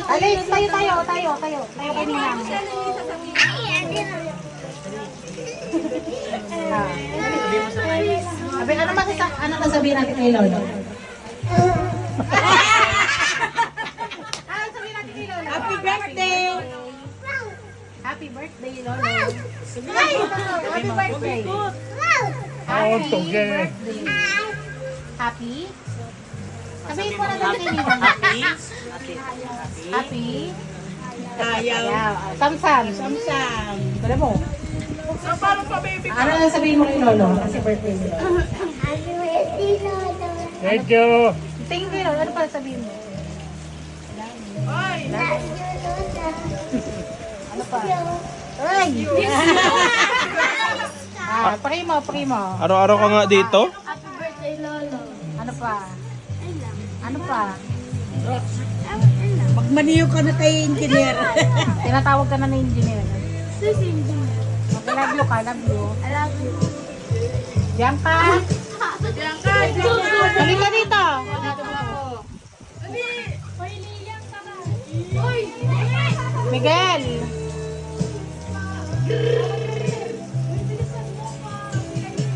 Alex, tayo. Tayo kayo ninang. Sabi, ano nasabihin natin kay Lolo? Happy birthday! Happy birthday, Lolo. Happy birthday. Happy birthday. Happy? Sabihin mo na natin kay ninang. Happy? Ayaw. Samsam. Dala mo. So, paano pa baby ko? Ano na sabihin mo kay Lolo? Kasi birthday ni Lolo. Thank you. Thank you, Lolo. Ano pa sabihin mo? Oy! Ano pa? Ay! Primo. Araw-araw ka nga dito? Happy birthday, Lolo. Ano pa? Ano pa? Magmaniyo ka na kay engineer. Tinatawag ka na ng engineer. Sis, engineer. Okay, love you ka, love you. I love you. Bianca! Bianca! Halika dito! Miguel!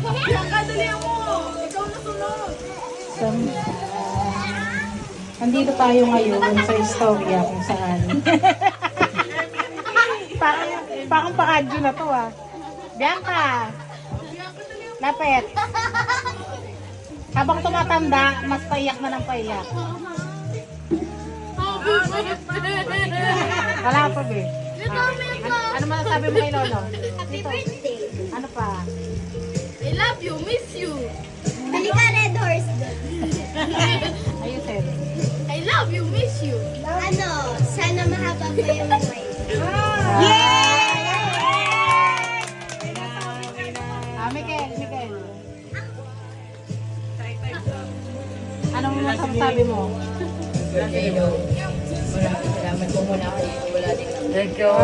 Bianca, dali mo! Ikaw na sunod! So, nandito tayo ngayon sa istorya kung saan. parang pa-adyo na to ah. Bianca! Lapit! Habang tumatanda, mas paiyak na ng paiyak. Wala pa be. Ano man sabi mo kay Lolo? Happy birthday. Ano pa? I love you, miss you. Halika, Red Horse doon. Ayusin. I love you, miss you. Ano, sana mahaba pa yung buhay. Miguel. Anong masasabi mo? Salamat po muna ako. Wala din. Thank you.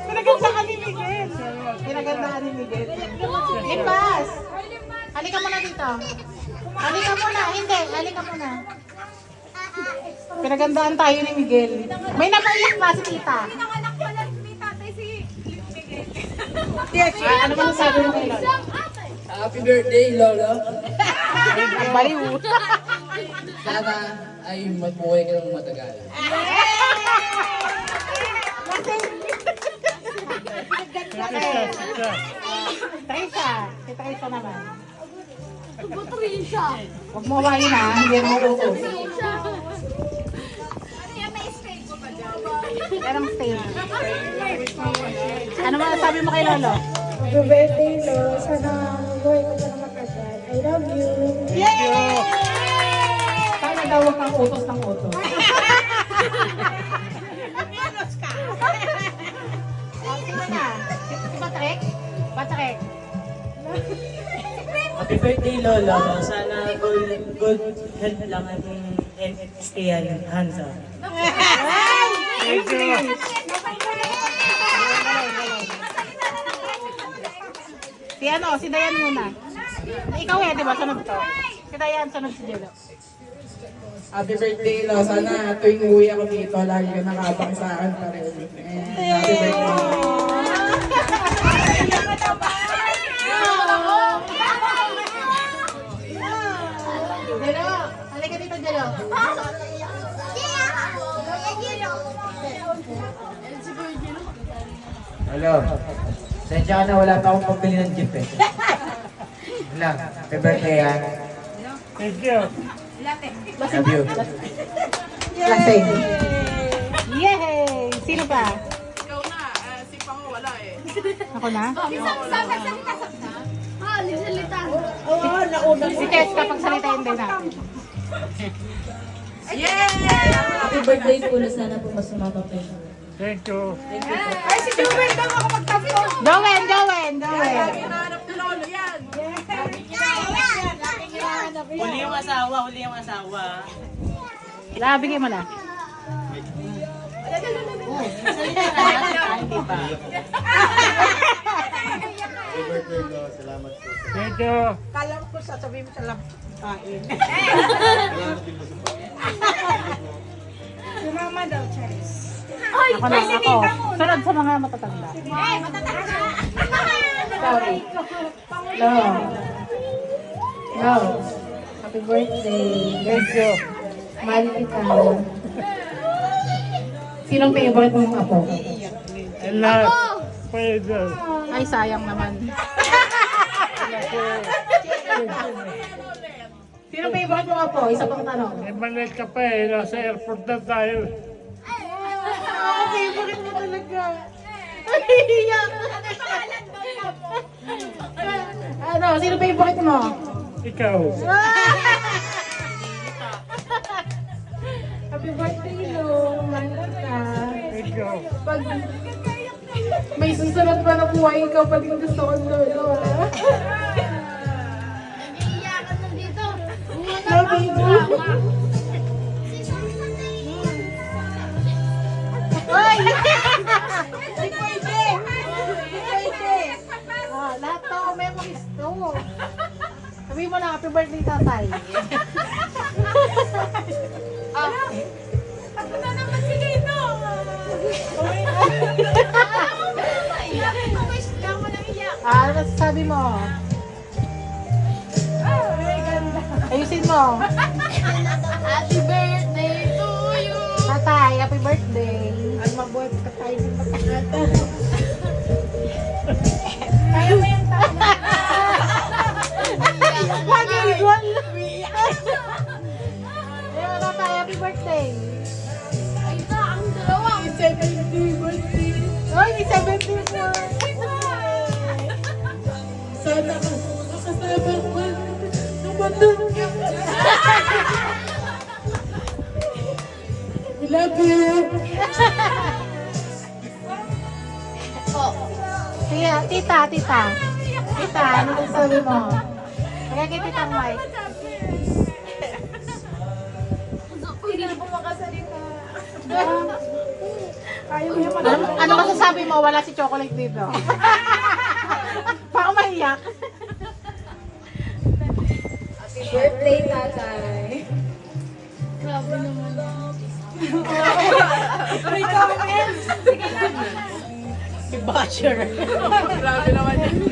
Pinaganda ni Miguel. Pinaganda ni Miguel. Lipas! Halika muna dito. Halika muna. Hindi, halika muna. Pinagandaan tayo ni Miguel. May napaiyak pa si tita. Pinanganak pala ni tatay si Miguel. Ano man sabi mo kay Lolo? Happy birthday, Lolo. Baliw. Sana ay magbuhay ka ng matagal. Teresa. Si Teresa naman. Patricia. Huwag mo hawain ha. Hindi mo utos. Merong stage. Ano man sabi mo kay Lolo? Happy birthday, Lolo. Sana buhay ko na matagal. I love you. Sana daw huwag kang utos ng utos. Sino na? Si Patrick? Patrick? Happy birthday, Lolo. Sana good health lang and stay hands-on. Thank you. Si Dayan muna. Ikaw di ba? Sunod to. Si Dayan, sunod si Jello. Happy birthday, Lo. Sana tuwing uwi ako dito, lagi ka nakabang sa akin pa rin. Happy birthday. Jello, halika dito, Jello. Hello. Sensya ka na, wala pa akong pambili ng jeep eh. Wala. Happy birthday ha. Thank you. Love you. Lasing. Yay! Sino pa? Ikaw na, si Pango wala eh. Ako na? Salita. Si Tess, kapag salitain din natin. Happy birthday po na sana po mas sumama pa yun. Thank you. Ay, si Joel daw ako magtampo. Jowen! Lagi hinahanap ni Lolo yan. Huli yung asawa. Labigay mo na. Hindi pa. Thank you. Kala ko sasabihin mo sa kain. Si mama daw, Charis. Ako na, ako. Sunod sa mga matatanda. Sorry. Love. Love. Happy birthday. Thank you. Mahal kita. Sinong favorite mong apo? And last, pwede. Ay, sayang naman. Sinong favorite mong apo? Isa pang tanong. Eh, maliit ka pa eh. Nasa airport na tayo. Favorite mo talaga. Iyak. Ano? Sino favorite mo? Ikaw. Happy birthday, Lo. Mahal kita. Thank you. Pag may susunod pa na buhay, ikaw pa din gusto ko, Lolo, ha? Iiyakan mo dito. Love you. Ay! Hindi pwede! Hindi pwede! Ah, lahat to memories to. Sabihin mo na, happy birthday, tatay. Ako na naman si Dino. Iyak mo, wish ka mo nang iyak. Ano masasabi mo? Ayusin mo. Happy birthday to you. Tatay, happy birthday. At mabuhay ka tayo ng magkakata. Kaya mo yung tama. Mag-iwan. Ayun, tatay, happy birthday. Ay na, ang dalawa. Ay, may 70 mo. Sana makasama ko ng bandang niya. I love you. Sige, tita. Tita, ano sabi mo? Kaya kay Tita Mike. Hindi na po makasalita. Ano masasabi mo? Wala si Chocolate dito. Baka maiyak. Happy birthday, tatay. Grabe naman. Si Basher. Grabe naman yun.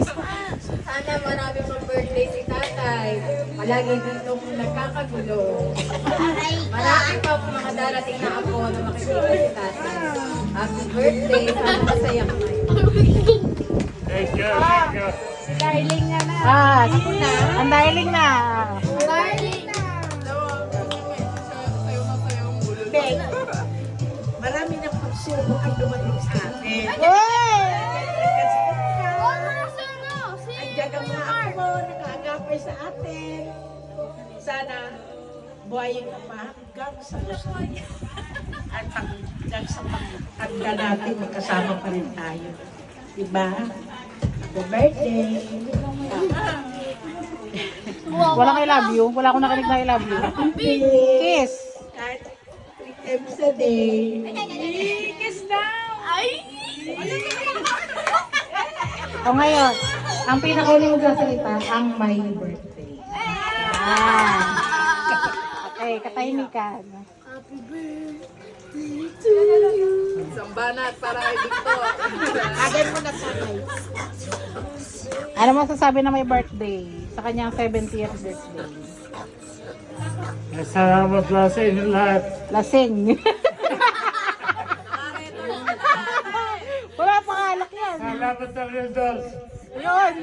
Sana marami pang birthday si tatay. Palagi dito kung nagkakagulo. Marami pa po mga darating na ako na makikita si tatay. Happy birthday. Sana masaya ka ngayon. Thank you. Thank you. Darling nga na. Ah, ang darling na. Darling na. Bek, marami na pagsubok ang dumating sa atin. Kasi andiyan ang mga apo, nakaagapay sa atin. Sana buhayin ka pa hanggang sa gusto. At hanggang sa pagtanda natin, magkasama pa rin tayo. Diba? Happy birthday! Walang I love you. Wala akong nakinig na I love you. Kiss. Kahit 3 times a day. Kiss now! Ay! O ngayon, ang pinakauli mo sa salita, ang my birthday. Ah. Okay, katahimikan. Sambanat para kay Victor. Agad mo na sabay. Ano masasabi na may birthday sa kanyang 70th birthday? Salamat lang sa inyo lahat. Lasing. Wala pang alak yan. Salamat sa results. Yun.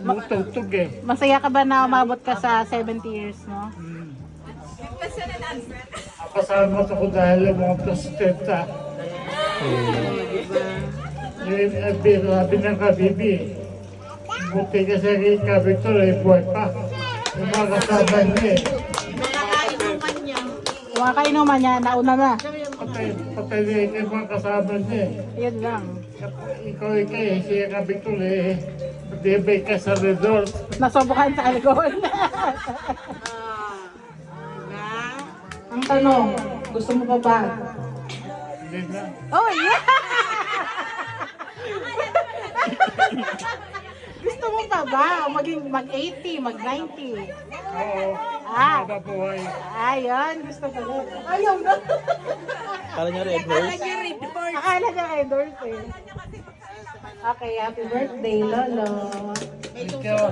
Tugtog eh. Masaya ka ba na umabot ka sa 70 years, no? Kasama ko dahil ang mga presidenta. Yung sabi ng kabibi, buti kasi kay Victor ay buhay pa. Yung mga kasama niya eh. Yung mga kainuman niya, nauna na. Patay niya yung mga kasama niya eh. Yun lang. Ikaw siya ka Victor eh. Matibay ka sa resort. Nasubukan sa alcohol. Ang tanong, gusto mo pa ba? Hindi din na. Oh, yeah! Gusto mo pa ba? Mag-80, mag-90. Oo. Ah. Mabuhay. Ayun, gusto ko rin. Ayaw na. Kala niya red horse? Akala niya kay Dorf eh. Okay, happy birthday, Lolo. Ikaw.